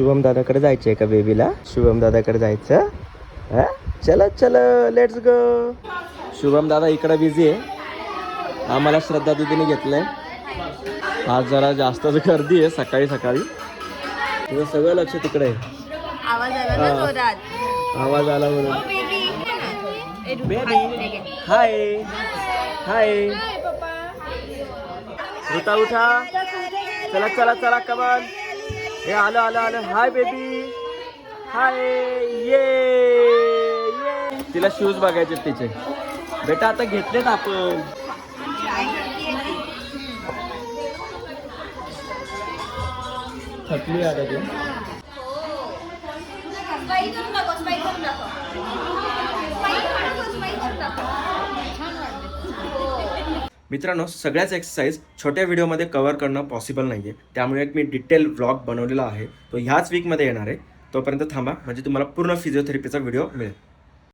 शुभम दादाकडे जायचंय का बेबीला? शुभम दादाकडे जायचं? हा चला चला लेट्स गो. शुभम दादा इकडे बिझी आहे. आम्हाला श्रद्धा दीदीने घेतलंय. आज जरा जास्तच गर्दी आहे सकाळी सकाळी. तुझं सगळं लक्ष तिकडे आहे. आवाज आला ना जोरात. आवाज आला म्हणून. बेबी हाय हाय. उठा उठा चला चला चला कमान. हे आलं आलं आलं. Hi baby hi. ये तिला शूज बघायचे तिचे. बेटा आता घेतलेत आपण. थकली आता ती. मित्रांनो सगळ्याच एक्सरसाइज छोट्या व्हिडिओमध्ये कव्हर करणं पॉसिबल नाही आहे. त्यामुळे एक मी डिटेल व्लॉग बनवलेला आहे. तो ह्याच वीकमध्ये येणार आहे. तोपर्यंत थांबा म्हणजे तुम्हाला पूर्ण फिजिओथेरपीचा व्हिडिओ मिळेल.